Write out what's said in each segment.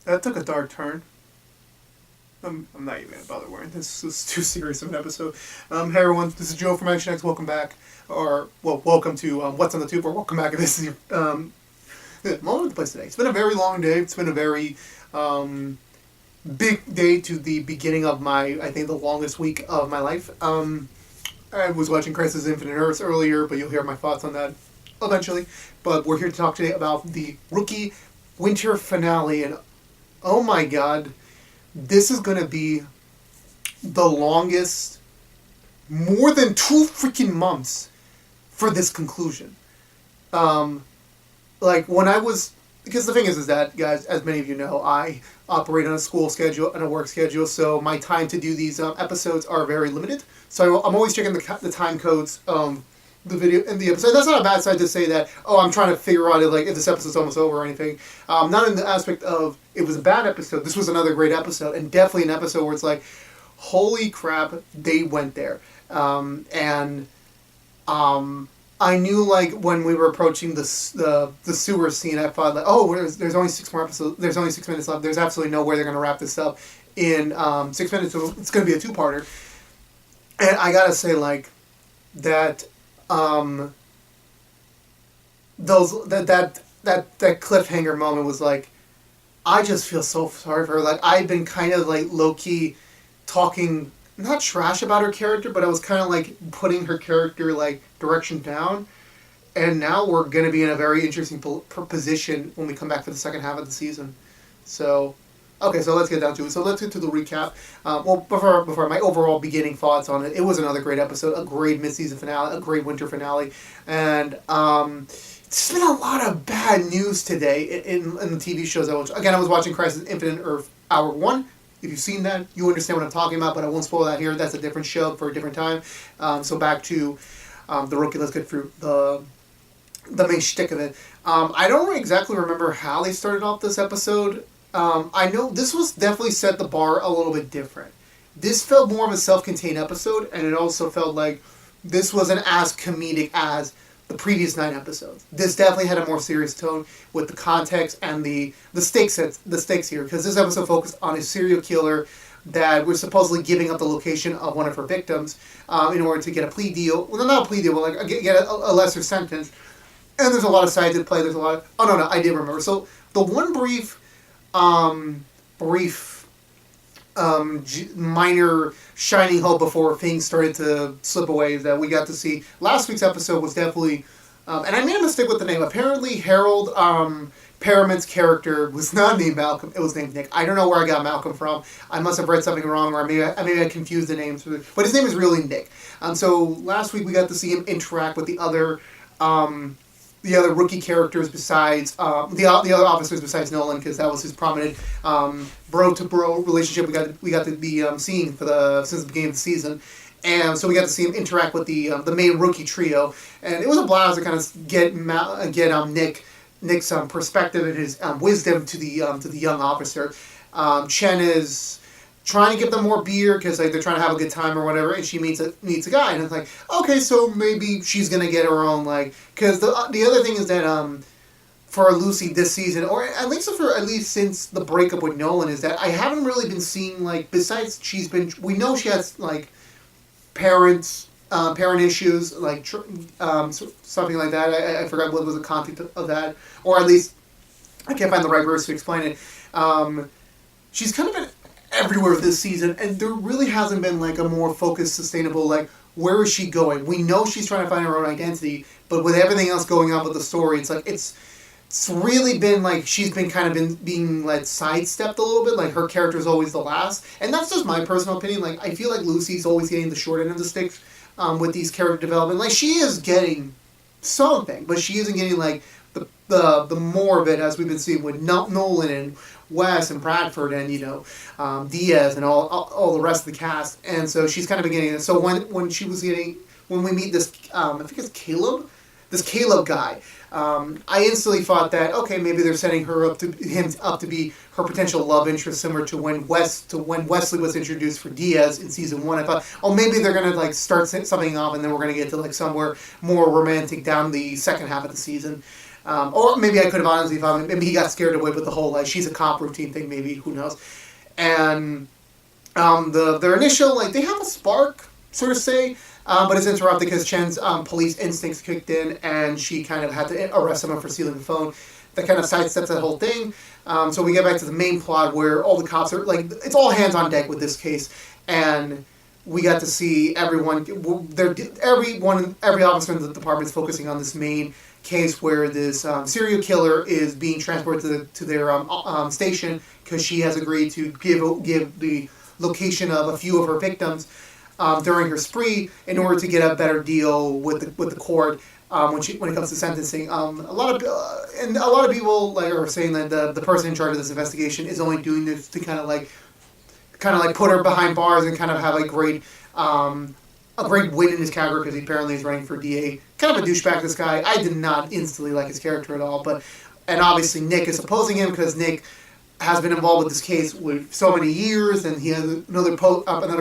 That took a dark turn. I'm not even going to bother wearing this. This is too serious of an episode. Hey everyone, this is Joe from ActionX. Welcome back. Welcome to What's on the Tube, or welcome back if this is your all over the place today. It's been a very long day. It's been a very big day to the beginning of I think, the longest week of my life. I was watching Crisis Infinite Earths earlier, but you'll hear my thoughts on that eventually. But we're here to talk today about the rookie winter finale, and oh my god, this is going to be the longest, more than 2 freaking months for this conclusion. When I was, because the thing is that, guys, as many of you know, I operate on a school schedule and a work schedule, so my time to do these episodes are very limited. So I'm always checking the time codes the video and the episode. That's not a bad side to say that, I'm trying to figure out if this episode's almost over or anything. Not in the aspect of it was a bad episode. This was another great episode, and definitely an episode where it's like, holy crap, they went there. I knew, when we were approaching the sewer scene, I thought, there's only 6 more episodes. There's only 6 minutes left. There's absolutely no way they're going to wrap this up in 6 minutes. So it's going to be a 2-parter. And I gotta say, that that cliffhanger moment was I just feel so sorry for her. I've been kind of low-key talking, not trash about her character, but I was kind of putting her character direction down, and now we're going to be in a very interesting position when we come back for the second half of the season. So let's get down to it. So let's get to the recap. Before my overall beginning thoughts on it, it was another great episode, a great mid-season finale, a great winter finale, and it's been a lot of bad news today in the TV shows I watch. Again, I was watching Crisis Infinite Earth Hour 1. If you've seen that, you understand what I'm talking about, but I won't spoil that here. That's a different show for a different time. So back to the rookie. Let's get through the main shtick of it. I don't exactly remember how they started off this episode. I know this was definitely set the bar a little bit different. This felt more of a self-contained episode, and it also felt like this wasn't as comedic as the previous 9 episodes. This definitely had a more serious tone with the context and the stakes here, because this episode focused on a serial killer that was supposedly giving up the location of one of her victims in order to get a plea deal. Well, not a plea deal, but get a lesser sentence. And there's a lot of sides at play. There's a lot of... Oh, no, I did remember. So the one brief minor shining hope before things started to slip away that we got to see. Last week's episode was definitely, and I made a mistake with the name. Apparently Harold Perriman's character was not named Malcolm. It was named Nick. I don't know where I got Malcolm from. I must have read something wrong, or maybe I confused the names. But his name is really Nick. So last week we got to see him interact with the other rookie characters besides the other officers besides Nolan, because that was his prominent bro to bro relationship we got to be seeing since the beginning of the season. And so we got to see him interact with the main rookie trio, and it was a blast to kind of get Nick's perspective and his wisdom to the young officer. Chen is trying to give them more beer because they're trying to have a good time or whatever, and she meets a guy, and it's okay, so maybe she's gonna get her own because the other thing is that for Lucy this season, or at least since the breakup with Nolan, is that I haven't really been seeing besides we know she has parent issues something like that. I forgot what was the content of that, or at least I can't find the right words to explain it. She's kind of been everywhere this season, and there really hasn't been a more focused, sustainable where is she going. We know she's trying to find her own identity, but with everything else going on with the story, it's really been she's been kind of being sidestepped a little bit. Her character is always the last, and that's just my personal opinion. I feel like Lucy's always getting the short end of the stick with these character development. She is getting something, but she isn't getting the more of it as we've been seeing with Nolan and Wes and Bradford and Diaz and all the rest of the cast, and so she's kind of been getting it. So when we meet this I think it's Caleb, this Caleb guy, I instantly thought that okay, maybe they're setting him up to be her potential love interest, similar to when Wesley was introduced for Diaz in season 1. I thought, maybe they're gonna start something off, and then we're gonna get to somewhere more romantic down the second half of the season. Or maybe I could have honestly thought maybe he got scared away with the whole like she's a cop routine thing. Maybe, who knows? And their initial they have a spark, sort of say. But it's interrupted because Chen's police instincts kicked in, and she kind of had to arrest someone for stealing the phone. That kind of sidesteps that whole thing. So we get back to the main plot where all the cops are it's all hands on deck with this case, and we got to see every officer in the department is focusing on this main case where this serial killer is being transported to their station because she has agreed to give the location of a few of her victims during her spree in order to get a better deal with the court when it comes to sentencing. A lot of people are saying that the person in charge of this investigation is only doing this to kind of put her behind bars and kind of have a great win in his character because he apparently is running for DA. Kind of a douchebag, this guy. I did not instantly like his character at all, and obviously Nick is opposing him because Nick has been involved with this case with so many years, and he has another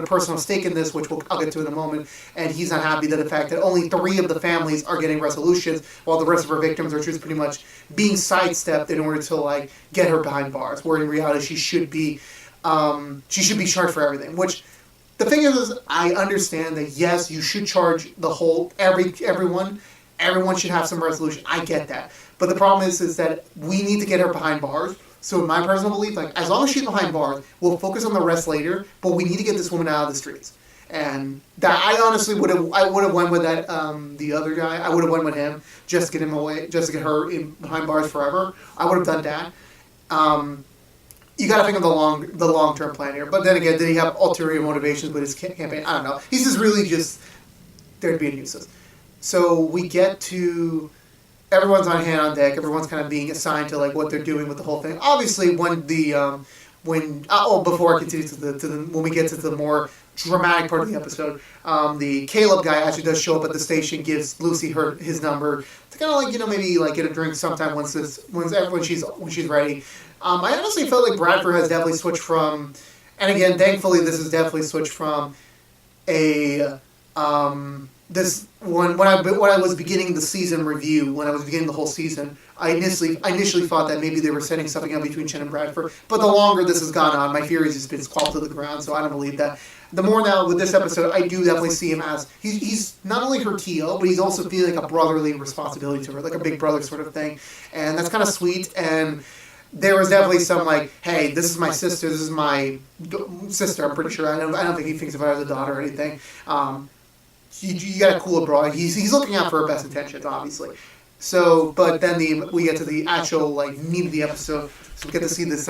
personal stake in this, which I'll get to in a moment, and he's not happy that the fact that only 3 of the families are getting resolutions, while the rest of her victims are just pretty much being sidestepped in order to get her behind bars, where in reality she should be charged for everything. Which the thing is I understand that yes, you should charge everyone. Everyone should have some resolution. I get that, but the problem is that we need to get her behind bars. So in my personal belief, as long as she's behind bars, we'll focus on the rest later, but we need to get this woman out of the streets. And that I honestly would have went with that the other guy. I would have went with him just to get him away, just to get her behind bars forever. I would have done that. You got to think of the long-term plan here. But then again, did he have ulterior motivations with his campaign? I don't know. He's just really just there to be a nuisance. So we get to everyone's on hand on deck. Everyone's kind of being assigned to what they're doing with the whole thing. Obviously, before I continue when we get to the more dramatic part of the episode, the Caleb guy actually does show up at the station, gives Lucy his number to kind of maybe get a drink sometime when she's ready. I honestly felt like Bradford has definitely switched from, and again, thankfully, this has definitely switched from when I was beginning the season review, when I was beginning the whole season, I initially thought that maybe they were setting something up between Chen and Bradford. But the longer this has gone on, my theory has just been squelched to the ground, so I don't believe that. The more now with this episode, I do definitely see him as he's not only her TO, but he's also feeling a brotherly responsibility to her, like a big brother sort of thing, and that's kind of sweet. And there was definitely some hey, this is my sister, this is my sister. I'm pretty sure. I don't think he thinks of her as a daughter or anything. You gotta cool it, bro. He's looking out for her best intentions, obviously. So, but then we get to the actual meat of the episode. So we get to see this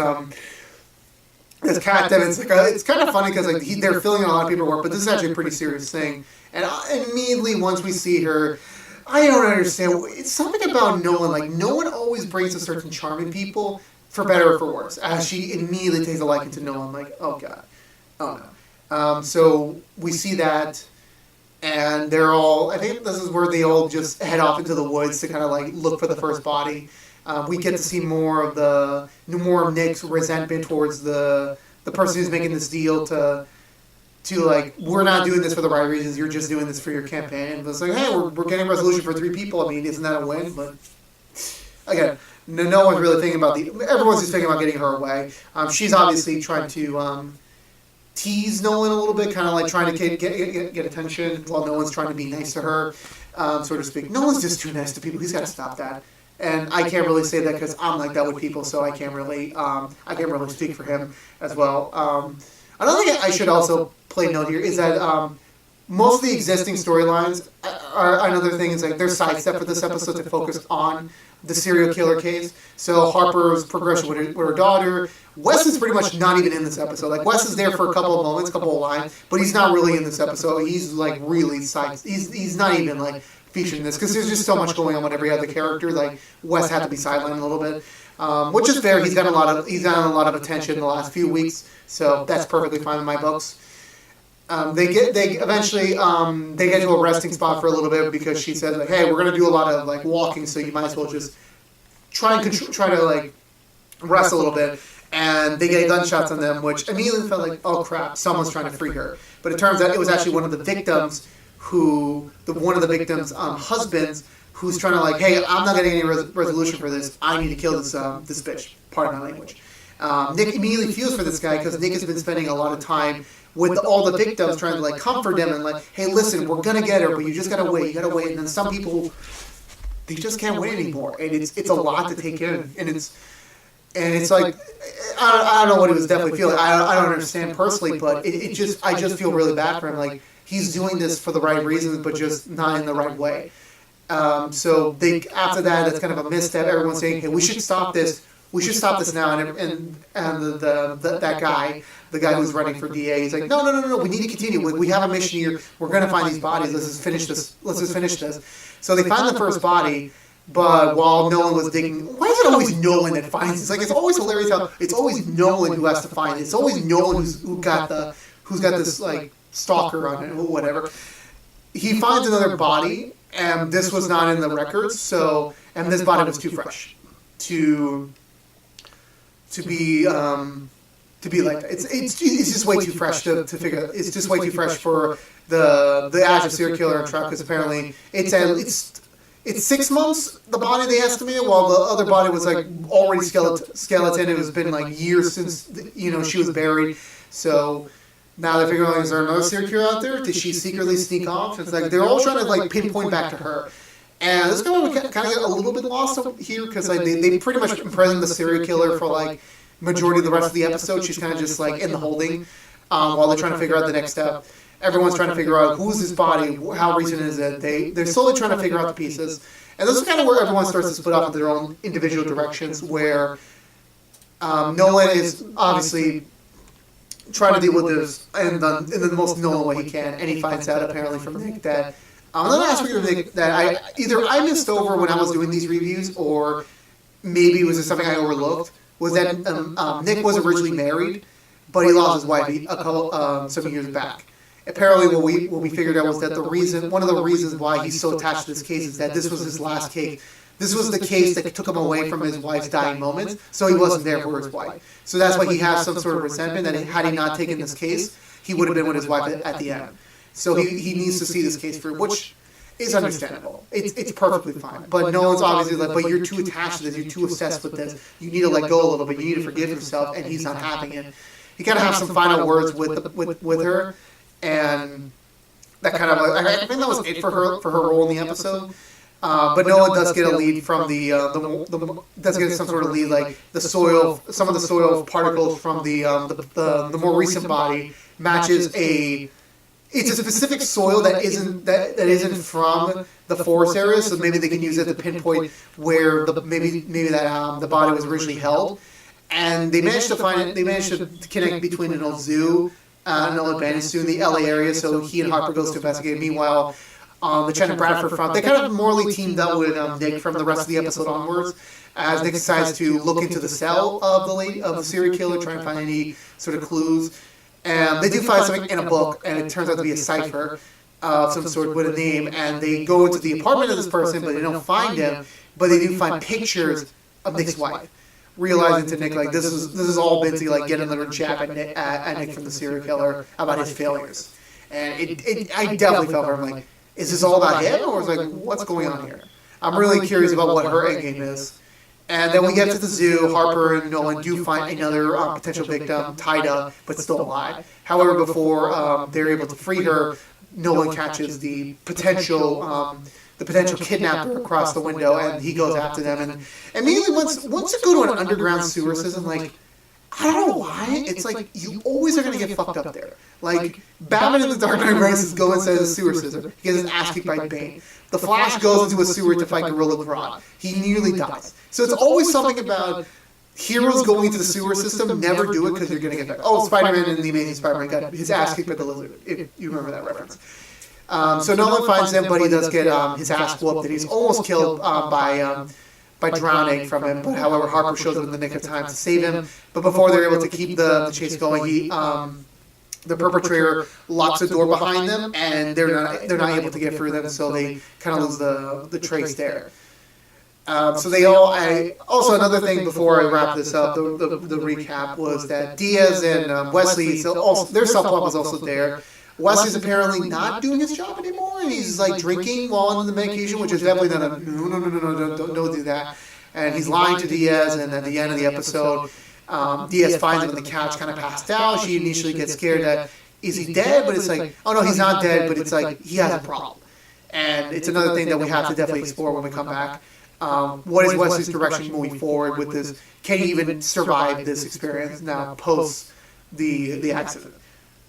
this cat. And it's kind of funny because they're filling in a lot of paperwork, but this is actually a pretty serious thing. And immediately once we see her, I don't understand. It's something about Nolan. Nolan always brings a certain charm in people, for better or for worse. As she immediately takes a liking to Nolan, oh god, oh no. So we see that. And they're all, I think this is where they all just head off into the woods to kind of look for the first body. We get to see more of Nick's resentment towards the person who's making this deal to we're not doing this for the right reasons, you're just doing this for your campaign. And it's hey, we're getting a resolution for 3 people. I mean, isn't that a win? But again, no one's really thinking about everyone's just thinking about getting her away. She's obviously trying to tease Nolan a little bit, kind of trying to get attention while Nolan's trying to be nice to her, so to speak. Nolan's just too nice to people. He's got to stop that. And I can't really say that because I'm like that with people, so I can't really speak for him as well. Another thing I should also play note here is that most of the existing storylines are another thing is they're sidestep for this episode to focus on the serial killer case. So Harper's progression with her daughter. Wes is pretty much not even in this episode. Wes is there for a couple of moments, couple of lines, but he's not really in this episode. He's really side. He's not even featured in this because there's just so much going on with every other character. Wes had to be sidelined a little bit, which is fair. He's gotten a lot of attention in the last few weeks, so that's perfectly fine in my books. They get to a resting spot for a little bit because she says hey, we're gonna do a lot of walking, so you might as well just try to rest a little bit. And they get gunshots on them, which immediately felt oh crap, someone's trying to free her. But it turns out it was actually one of the victims husbands who's trying to like, hey, I'm not getting any resolution for this. I need to kill this this bitch. Pardon my language. Nick immediately feels for this guy because Nick has been spending a lot of time with all the victims, trying to like comfort them and like, hey, listen, we're gonna get her, but you just gotta wait. You gotta wait. And then some people, they just can't wait anymore, and it's a lot to take in, and it's like, I don't know what he was definitely feeling. I don't understand personally, but I just feel really bad for him. Like, he's doing this for the right reasons, but just not in the right way. So after that, that's kind of a misstep. Everyone's saying, hey, we should stop this. We should stop this now. And that guy, the guy who's running for DA, he's like, no, we need to continue. We have a mission here. We're going to find these bodies. Let's just finish this. So they find the first body, but while Nolan was digging, why is it always Nolan that finds this? Like, it's always hilarious how it's always Nolan who has to find it. It's always Nolan who's got this like stalker on it or whatever. He finds another body, and this was not in the records. And this body was too fresh to be like that. It's just way too fresh to figure. It's just way too fresh for the active serial killer on track, because apparently it's 6 months, the body they estimated, while the other body was like already skeleton. It was been like years since she was buried. So now they're figuring, is there another serial killer out there? Did she secretly sneak off? It's like they're all trying to like pinpoint back to her. And this kind of get a little bit lost here, because like they pretty much imprisoned the serial killer for like majority of the rest of the episode. She's kind of just like in the holding while they're trying to figure out the next step. Everyone's trying to figure out who's this body, how recent is it. They're slowly trying to figure out the pieces. And this is kind of where everyone starts to split off into their own individual directions, where Nolan is obviously trying to deal with this in the most Nolan way he can, and he finds out apparently from Nick that another aspect of Nick that I missed over when I was doing these reviews, or maybe it was just something I overlooked, was that Nick was originally married, but he lost his wife some years back. Apparently, what we figured out was that one of the reasons why he's so attached to this case is that this was his last case. This was the case that took him away from his wife's dying moments, so he wasn't there for his wife. So that's why he has some sort of resentment that had he not taken this case, he would have been with his wife at the end. So he needs to see this case through, which is understandable. It's perfectly fine. But Nolan's obviously like, but you're too attached to this, you're too obsessed with this, you need to let go a little bit, you need to forgive yourself, and he's not having it. He kind of has some final words with her, and that kind of, I think that was it for her role in the episode. But Nolan does get a lead from does get some sort of lead, like the soil, some of the soil particles from the more recent body matches it's a specific soil that isn't from the forest area, so maybe they can use it to pinpoint where maybe that the body was originally held. And they managed to find it. They managed to connect between an old zoo, an old abandoned zoo in the LA area. So he and Harper goes to investigate. Meanwhile, the Lieutenant Bradford front, they kind of morally teamed up with Nick from the rest of the episode onwards, as Nick decides to look into the cell of the serial killer, try and find any sort of clues. And they do find something in a book, and it turns out to be a cipher of some sort with a name. And they go into the apartment of this person, but they don't find him. But they do find pictures of Nick's wife, realizing to Nick, like, this is all been to like get another jab at Nick from the serial killer about his failures. And I definitely felt for him, like, is this all about him, or is like, what's going on here? I'm really curious about what her endgame is. And then we get to the zoo. Harper and Nolan do find another potential victim tied up, but still alive. However, before they're able to free her, Nolan catches the potential kidnapper across the window, and he goes after them. And immediately, once you go to an underground sewer system, like, I don't know why, it's like you always are going to get fucked up there. Like, Batman in the Dark Knight Rises go inside the sewer system. He gets his ass kicked by Bane. The Flash goes into a sewer to fight Gorilla Grodd. He nearly dies. So it's always something about heroes going into the sewer system. Never do it because you're going to get back. Oh, Spider-Man and the Amazing Spider-Man got his ass kicked by the lizard, if you remember that reference. So Nolan finds him, but he does get his ass whooped, and he's almost killed by drowning from him. But however, Harper shows up in the nick of time to save him. But before they're able to keep the chase going, the perpetrator locks the door behind them, and they're not able to get through them, so they kind of lose the trace there. So they all. Also, another thing before I wrap this up, the recap was that Diaz and Wesley, so also, their subplot was also there. Wesley's apparently not doing his job anymore, and he's like drinking while on the medication, which is definitely not a no, don't do that. And he's lying to Diaz, and at the end of the episode, Diaz finds him on the couch, kind of passed out. She initially gets scared that, is he dead? But it's like, oh no, he's not dead, but it's like, he has a problem. And it's another thing that we have to definitely explore when we come back. What is Wesley's direction moving forward with this? Can he even survive this experience now post the accident?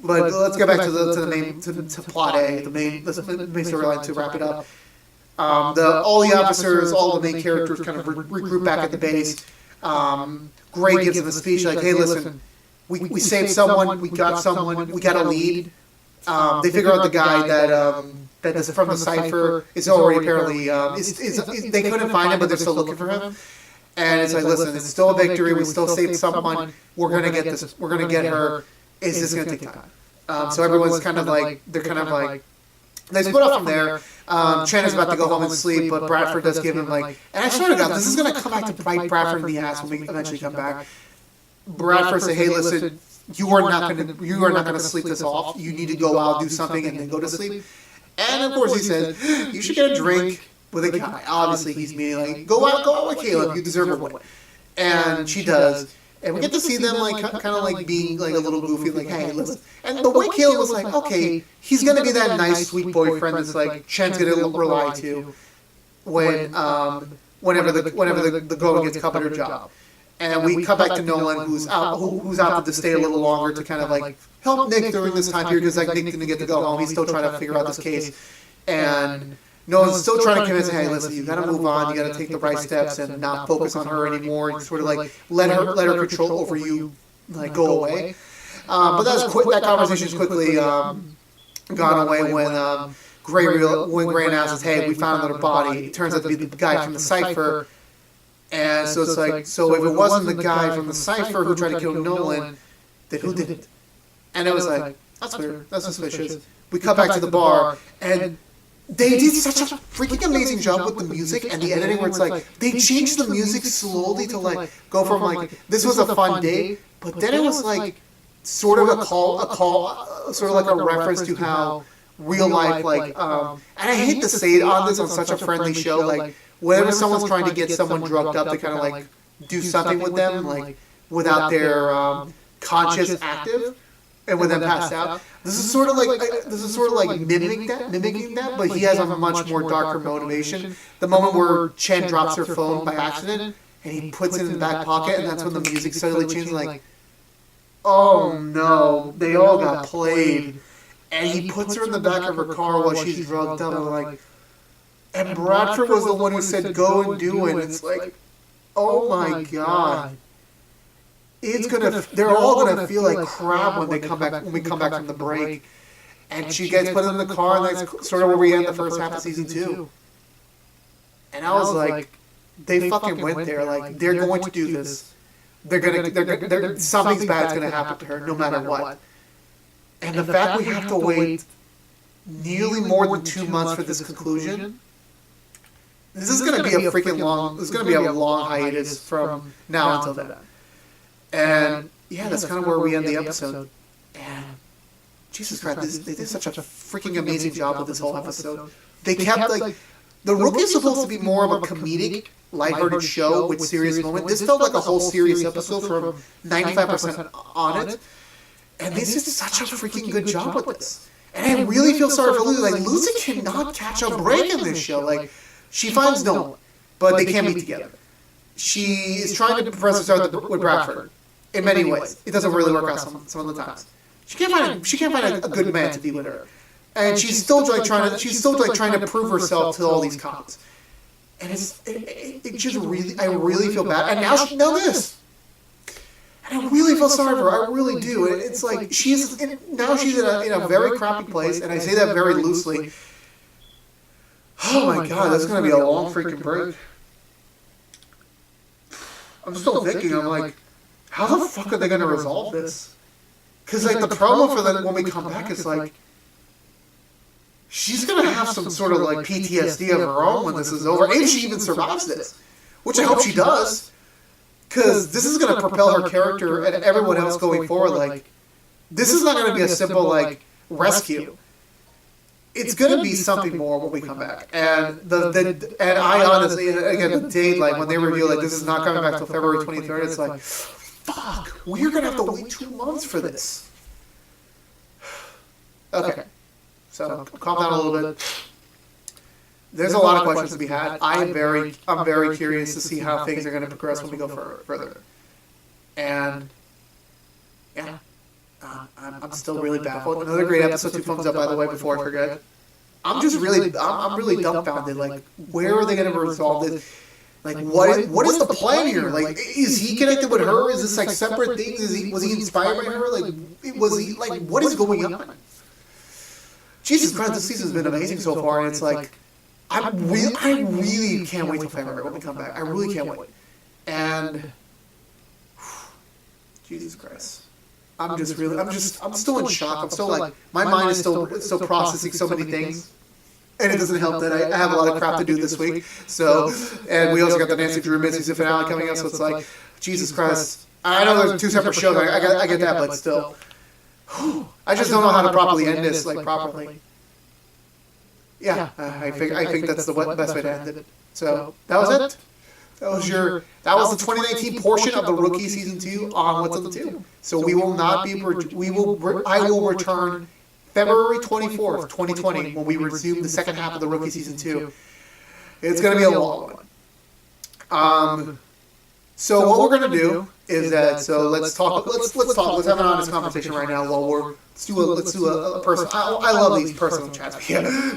But let's go back to the main to plot A, the main storyline to wrap it up. All the officers, all the main characters kind of regroup back at the base. Gray gives them a speech like, "Hey, listen, we saved someone, we got someone, we got a lead." They figure out the guy that is from the cipher is already apparently they couldn't find him, but they're still looking for him. And it's like, listen, it's still a victory. We still saved someone. We're gonna get this. We're gonna get her. Is this gonna take time? So everyone's kind of like they split up from there. Chen is about to go home and sleep, but Bradford does give him like, and I swear to God, this is gonna come back to bite Bradford in the ass when we eventually come back. Bradford say, "Hey, listen, you are not gonna sleep this off. You need to go out, do something, and then go to sleep." And of course he said, "You should get a drink with a guy." Obviously he's meaning like, go out with Caleb. You deserve a win. And she does. And we get to see them like kind of like being like a little goofy, like, "Hey, listen." And the way Caleb was like, okay, he's gonna be that nice, sweet boyfriend that's like Chen's gonna rely to whenever the girl gets cut her job. And we cut back to Nolan, who's out to stay a little longer to kind of like help Nick during this time period, because like Nick didn't get to go home. He's still trying to figure out this case, and Nolan's still trying to convince him, "Hey, listen, you got to move on. You got to take the right steps and not focus on her anymore. And sort of like let her control over you, like go away." But that conversation's quickly gone away when Gray announces, "Hey, we found another body." It turns out to be the guy from the cipher. And so it's like, so if it wasn't the guy from the cipher who tried to kill Nolan, then who did it? And it was like, that's weird, that's suspicious. We cut back to the bar, and they did such a freaking amazing job with the music and the editing, where it's like, they changed the music slowly to like, go from like, this was a fun day, but then it was like, sort of a call, sort of like a reference to how real life, like, and I hate to say it on such a friendly show, like, whenever someone's trying to get someone drugged up to kind of like do something with them, like without their conscious active, and with them passed out, this is sort of like mimicking that, but he has a much more darker motivation. The moment where Chen drops her phone by accident and he puts it in the back pocket, and that's when the music suddenly changes. Like, oh no, they all got played, and he puts her in the back of her car while she's drugged up, and like. And Bradford was the one who said, "Go and do it." It's like, oh my God. They're all gonna feel like crap when we come back from the break. And she gets put in the car, and that's sort of where we end the first half of season 2. And I was like, they fucking went there. Like, they're going to do this. Something's bad's gonna happen to her, no matter what. And the fact we have to wait nearly more than 2 months for this conclusion. This is going to be a freaking long. This is going to be a long hiatus from now until then. And yeah, that's kind of where we end the episode. And Jesus Christ, they did such a freaking amazing job with this whole episode. They kept like the Rookie is supposed to be more of a comedic, lighthearted show with serious moments. This felt like a whole serious episode from 95% on it. And they did such a freaking good job with this. And I really feel sorry for Lucy. Like, Lucy cannot catch a break in this show. Like, she finds Nolan, but they can't be together. She is trying to impress herself with Bradford in many ways. It doesn't really work out some of the times. She can't find a good man to be with her, and she's still trying to prove herself to all these cops. And it just really, I really feel bad. And now this. And I really feel sorry for her. I really do. And it's like she's in a very crappy place, and I say that very loosely. Oh my God, that's going to be a long freaking break. I'm still thinking. I'm like, how the fuck are they going to resolve this? Because like the problem for them when we come back is like, she's going to have some sort of like PTSD of her own when this is over, if she even survives this, which I hope she does. Because this is going to propel her character and everyone else going forward. Like, this is not going to be a simple, like, rescue. it's gonna be something more when we come back. And and I honestly, again, the date, like when they reveal like this is not coming back till February 23rd, it's like, fuck, we're gonna have to wait 2 months for this. Okay, so calm down a little bit. There's a lot of questions to be had. I'm very curious to see how things are going to progress when we go further. And yeah, I'm still really baffled. Another great episode. 2 thumbs up, by the way, before I forget. I'm really dumbfounded. Like, where are they going to resolve this? Like, what is the plan here? Like, is he connected with her? Is this like separate things? Was he inspired by her? Like, was he like, what is going on? Jesus Christ, this season's been amazing so far, and it's like, I really can't wait till February when we come back. I really can't wait. And Jesus Christ, I'm still in shock. I'm still like, my mind is still processing so many things, and it doesn't help that I have a lot of crap to do this week. So, and we also got the Nancy Drew mid-season finale coming up. So it's like, Jesus Christ, I know there's 2 separate shows. I get that, but still, I just don't know how to properly end this, like properly. Yeah, I think that's the best way to end it. So that was it. That was the 2019 portion of the Rookie Season 2 on What's on the Tube. So I will return February 24th, 2020, when we resume the second half of the Rookie Season 2. It's going to be a long one. So what we're going to do is that, so let's have an honest conversation right now while let's do a personal, I love these personal chats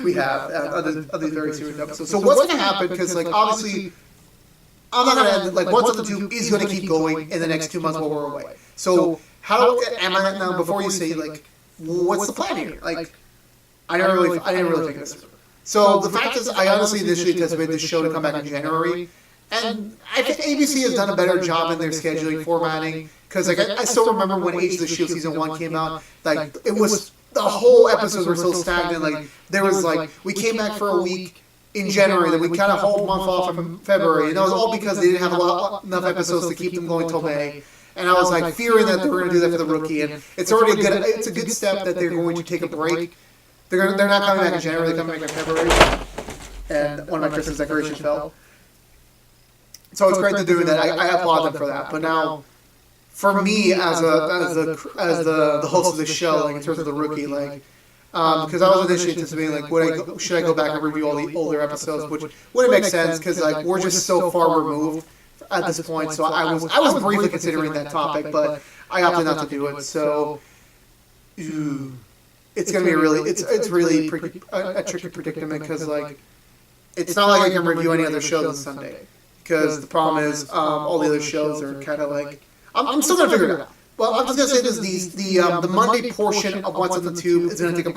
we have other very serious episodes. So what's going to happen, because like obviously, I'm not going to end, like What's on the Tube is going to keep going in the next 2 months while we're away. So now before you say like, what's the plan here? Like, I didn't really think this through. So the fact is, I honestly initially anticipated this show to come back in January. And I think ABC has done a better job in their scheduling, formatting, because like I still remember when Age of the Shield Season 1 came out, like it was, the whole episodes were so stagnant, like there was like, we came back for a week in January, then we kind of hold a month off in February, and that was all because they didn't have enough episodes to keep them going till May. And I was like fearing that they were going to do that for the Rookie, and it's already it's a good step that they're going to take a break. They're not coming back in January, they're coming back in February. And one of my Christmas decorations fell. So it's great to do that. I applaud them for that. But now, for me as the host of the show, like in terms of the Rookie, like because I was initially anticipating like, should I go back and review all the older episodes, which wouldn't make sense because like we're just so far removed at this point. So I was briefly considering that topic, but I opted not to do it. So it's gonna be it's really a tricky predicament because like it's not like I can review any other shows on Sunday. Because the problem is, all the other shows are kind of like, I'm still going to figure it out. Well, I'm just going to say this, the Monday portion of What's on the Tube is going to take a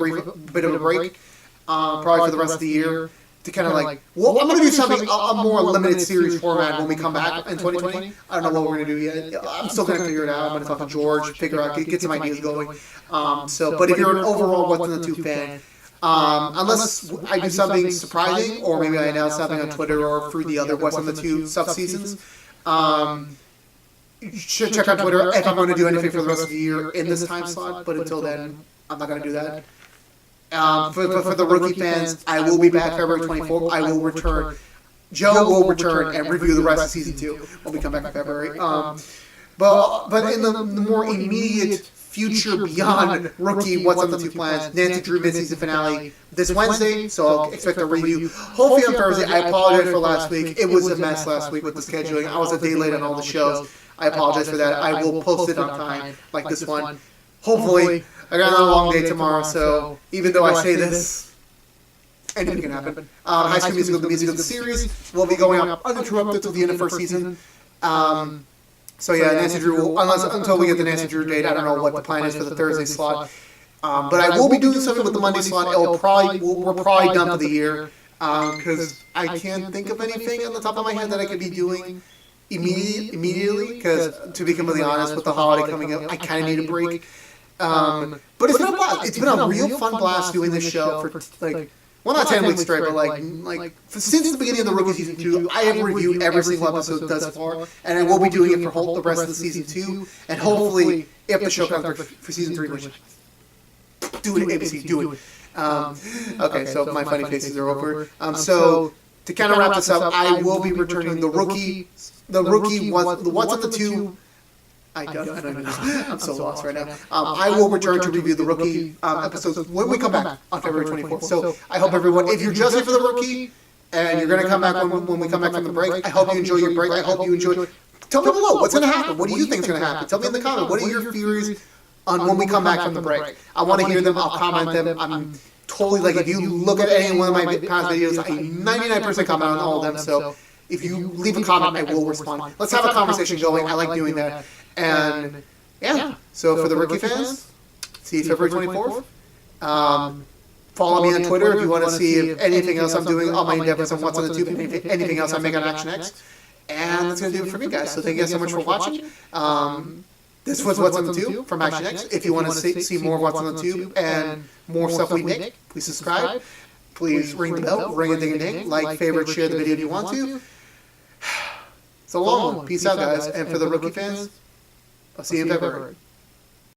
bit of a break, probably for the rest of the year, to kind of like, well, I'm going to do something, a more limited series format when we come back in 2020. I don't know what we're going to do yet. I'm still going to figure it out. I'm going to talk to George, get some ideas going. But if you're an overall What's on the Tube fan, unless I do something surprising, or maybe I announce something on Twitter or through the other What's on the Tube sub-seasons, you should check out Twitter if I'm going to do anything for the rest of the year in this time slot, but until then, I'm not going to do that. For the Rookie fans, I will be back February 24th. I will return. Joe will return and review the rest of Season 2 when we come back in February. But in the more immediate future beyond Rookie, What's on the Tube plans, Nancy Drew mid-season finale this Wednesday, so I'll expect a review hopefully on Thursday. I apologize for last week. It was a mess last week with the scheduling. I was a day late on all the shows. I apologize for that. I will post it on time, like this one. Hopefully. I got another long day tomorrow, so even though I say this, anything can happen. High School Musical, the musical series, will be going up uninterrupted till the end of first season. So yeah, Nancy Drew, until we get the Nancy Drew date, I don't know what the plan is for the Thursday slot. But I will be doing something with the Monday slot. We're probably done for the year, because I can't think of anything on the top of my head that I could be doing immediately, because to be completely honest, with the holiday coming up, I kind of need a break. But it's been a blast. It's been a real fun blast doing this show for like, well, not 10 weeks straight, but like since the beginning of the Rookie Season 2, I have reviewed every single episode thus far, and I will be doing it for the rest of the Season 2, and hopefully, if the show comes for Season 3, which do it, ABC, do it. Okay, so my funny faces are over. So to kind of wrap this up, I will be returning the rookie. The rookie was the what's on the tube. I don't even know. I'm so lost right now. I will return to review the rookie episodes when we come back on February 24th. So I hope everyone, if you're just here for the rookie and you're going to come back when we come back from the break, I hope you enjoy your break. I hope you enjoy. Tell me below what's going to happen. What do you think is going to happen? Tell me in the comments. What are your theories on when we come back from the break? I want to hear them. I'll comment them. I'm totally like, if you look at any one of my past videos, I 99% comment on all of them. So if you leave a comment, I will respond. Let's have a conversation going. I like doing that. And yeah, so for the rookie fans, see you February 24th. Follow me on Twitter if you want to see if anything else I'm doing, all my endeavors on what's on the tube, anything else I make on ActionX. And that's going to do it for me, guys. So thank you guys so much for watching. This was What's on the Tube from ActionX. If you want to see more of What's on the Tube and more stuff we make, please subscribe. Please ring the bell, ring a ding a ding, like, favorite, share the video if you want to. It's a long one. Peace out, guys. And for the rookie fans, I'll see you in February.